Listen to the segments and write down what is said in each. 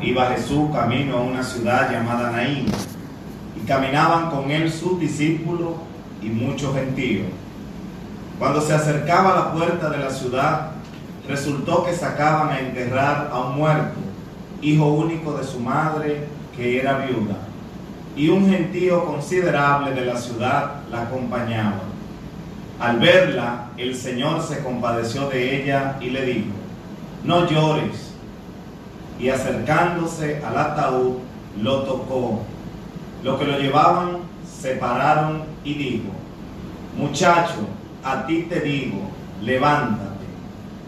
iba Jesús camino a una ciudad llamada Naín, y caminaban con él sus discípulos y muchos gentíos. Cuando se acercaba a la puerta de la ciudad, resultó que sacaban a enterrar a un muerto, hijo único de su madre, que era viuda, y un gentío considerable de la ciudad la acompañaba. Al verla, el Señor se compadeció de ella y le dijo: no llores. Y acercándose al ataúd, lo tocó. Los que lo llevaban se pararon y dijo: muchacho, a ti te digo, levántate.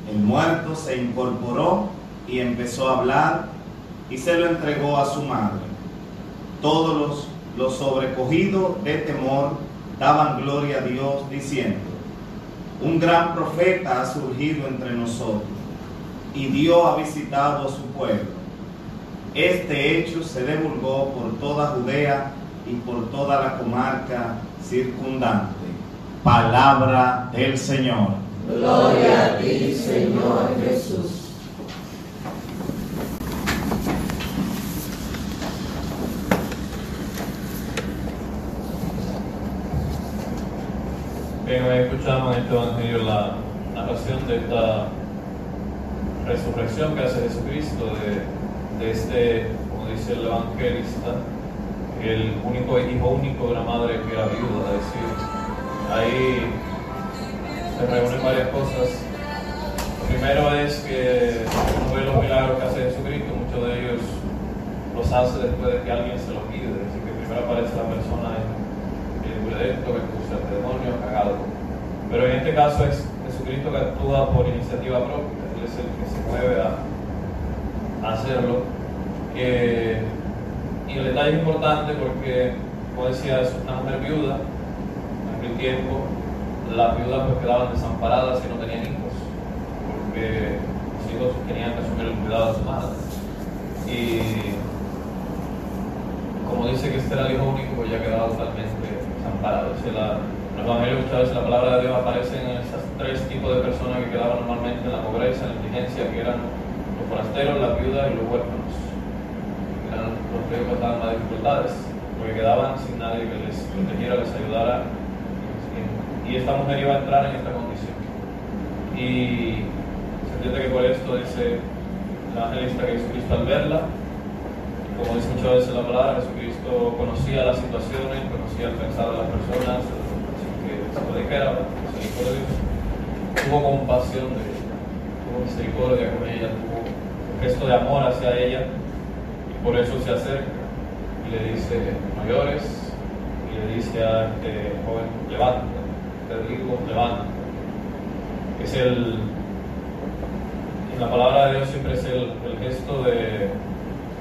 El muerto se incorporó y empezó a hablar, y se lo entregó a su madre. Todos los sobrecogidos de temor daban gloria a Dios, diciendo: un gran profeta ha surgido entre nosotros, y Dios ha visitado a su pueblo. Este hecho se divulgó por toda Judea y por toda la comarca circundante. Palabra del Señor. Gloria a ti, Señor Jesús. Bien, hoy escuchamos en este Evangelio la narración de esta resurrección que hace Jesucristo de este, como dice el evangelista, el único hijo único de una madre que era viuda. Es decir, ahí se reúnen varias cosas. Lo primero es que uno ve los milagros que hace Jesucristo, muchos de ellos los hace después de que alguien se los pide. Es decir, que primero aparece la persona que expulsa el demonio, cagado. Pero en este caso es Jesucristo que actúa por iniciativa propia. Él es el que se mueve a hacerlo. Y el detalle es importante porque, como decía, es una mujer viuda. En aquel tiempo las viudas pues quedaban desamparadas y no tenían hijos, porque los hijos tenían que asumir el cuidado de su madre. Y como dice que este era el hijo único, pues ya quedaba totalmente desamparado. En los evangelios muchas veces la palabra de Dios aparece en esos tres tipos de personas que quedaban normalmente en la pobreza, en la indigencia, que eran los forasteros, las viudas y los huérfanos. Eran los que pasaban más dificultades, porque quedaban sin nadie que les protegiera, les ayudara. Y esta mujer iba a entrar en esta condición. Y se entiende que por esto dice el evangelista que Jesucristo, al verla, como dice muchas veces la palabra, Jesucristo conocía las situaciones, conocía el pensar de las personas, que se lo dijera, tuvo compasión de ella, tuvo misericordia con ella, tuvo un gesto de amor hacia ella, y por eso se acerca y le dice: no llores, y le dice a este joven: levántate, te digo, levántate. En la palabra de Dios siempre es el gesto de,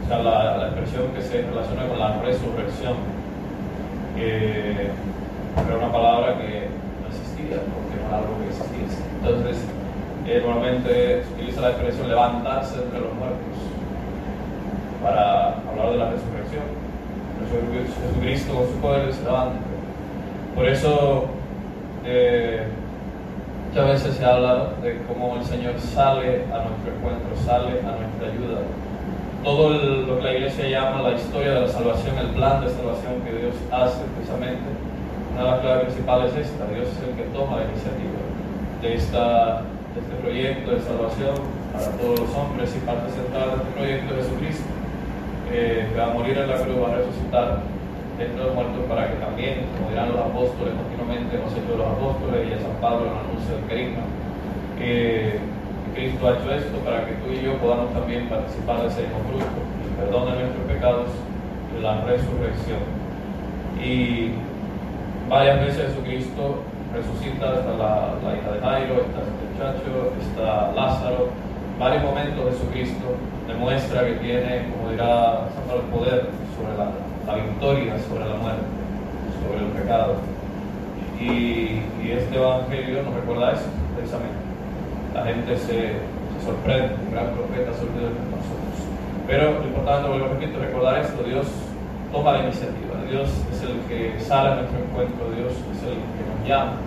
o sea, la expresión que se relaciona con la resurrección, que era una palabra que no existía, porque no era algo que existiese. Entonces, normalmente se utiliza la expresión levantarse entre los muertos para hablar de la resurrección. Jesucristo con su poder se levanta. Por eso, muchas veces se habla de cómo el Señor sale a nuestro encuentro, sale a nuestra ayuda. Todo lo que la Iglesia llama la historia de la salvación, el plan de salvación que Dios hace precisamente, una de las claves principales es esta: Dios es el que toma la iniciativa de este proyecto de salvación para todos los hombres, y parte central de este proyecto de Jesucristo, que va a morir en la cruz, va a resucitar entre los muertos, para que también, como dirán los apóstoles continuamente en los Hechos de los Apóstoles y a San Pablo en el anuncio del Querigma, que Cristo ha hecho esto para que tú y yo podamos también participar de ese mismo fruto, el perdón de nuestros pecados y la resurrección. Y varias veces Jesucristo resucita. Está la hija de Jairo, está este muchacho, está Lázaro. Varios momentos Jesucristo demuestra que tiene, como dirá San Pablo, el poder sobre la victoria sobre la muerte, sobre el pecado. Y este evangelio nos recuerda eso precisamente. La gente se sorprende, un gran profeta surgido entre nosotros. Pero lo importante, vuelvo a repetir, recordar esto: Dios toma la iniciativa, Dios es el que sale a nuestro encuentro, Dios es el que nos llama.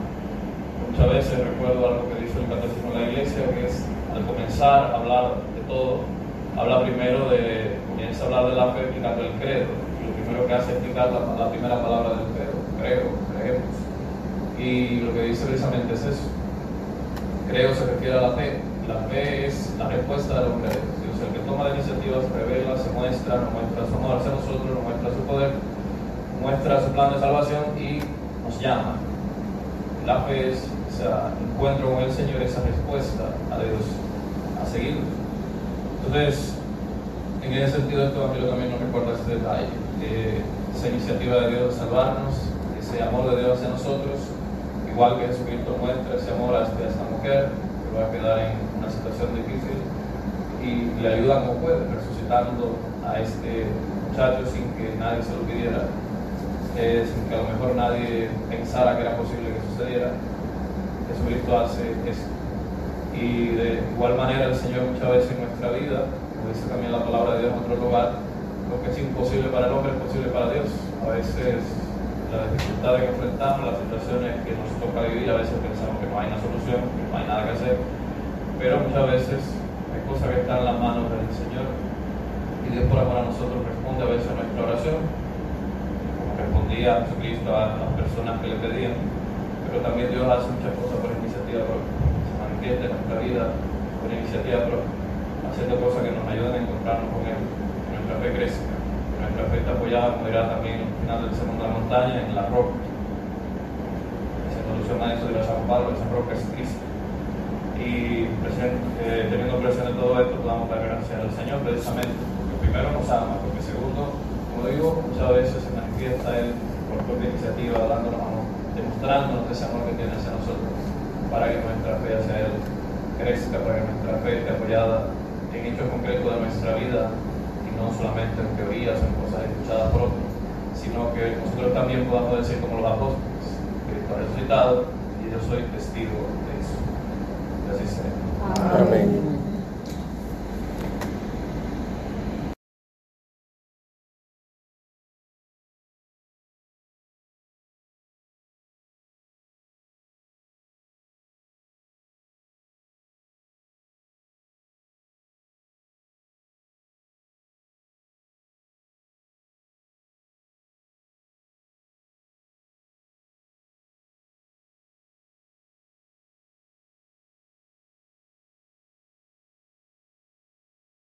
Muchas veces recuerdo algo que dice el Catecismo de la Iglesia, que es, al comenzar a hablar de todo, habla primero de quién de la fe explicando el credo. Y lo primero que hace es explicar la primera palabra del credo. Creo, creemos. Y lo que dice precisamente es eso. Creo se refiere a la fe. La fe es la respuesta del hombre a Dios. Dios, el que toma la iniciativa, se revela, se muestra, nos muestra su amor hacia nosotros, nos muestra su poder, muestra su plan de salvación y nos llama. La fe es ese encuentro con el Señor, esa respuesta a Dios, a seguirlo. Entonces, en ese sentido, esto a mí también nos recuerda ese detalle, esa iniciativa de Dios de salvarnos, ese amor de Dios hacia nosotros, igual que Jesucristo muestra ese amor hacia esta mujer que va a quedar en una situación difícil y le ayuda como puede, resucitando a este muchacho sin que nadie se lo pidiera, sin que a lo mejor nadie pensara que era posible que sucediera. Jesucristo hace eso. Y de igual manera el Señor muchas veces en nuestra vida, como dice también la palabra de Dios en otro lugar, lo que es imposible para el hombre es posible para Dios. A veces las dificultades que enfrentamos, las situaciones que nos toca vivir, a veces pensamos que no hay una solución, que no hay nada que hacer, pero muchas veces hay cosas que están en las manos del Señor y Dios por amor a nosotros responde a veces a nuestra oración, como respondía Jesucristo a las personas que le pedían, pero también Dios hace muchas cosas por iniciativa propia, se manifiesta en nuestra vida por iniciativa propia, haciendo cosas que nos ayudan a encontrarnos con Él, que nuestra fe crezca. Nuestra fe está apoyada, como dirá también al final del Sermón de la Montaña, en la roca. Haciendo alusión a eso de San Pablo, esa roca es Cristo. Y teniendo presente todo esto, podamos dar gracias al Señor precisamente, porque primero nos ama, porque segundo, como digo, muchas veces se manifiesta Él por propia iniciativa, dándonos amor, demostrándonos ese amor que tiene hacia nosotros, para que nuestra fe hacia Él crezca, para que nuestra fe esté apoyada en hechos concretos de nuestra vida, no solamente en teorías o en cosas escuchadas por otros, sino que nosotros también podamos decir como los apóstoles, Cristo ha resucitado y yo soy testigo de eso. Que así sea. Amén.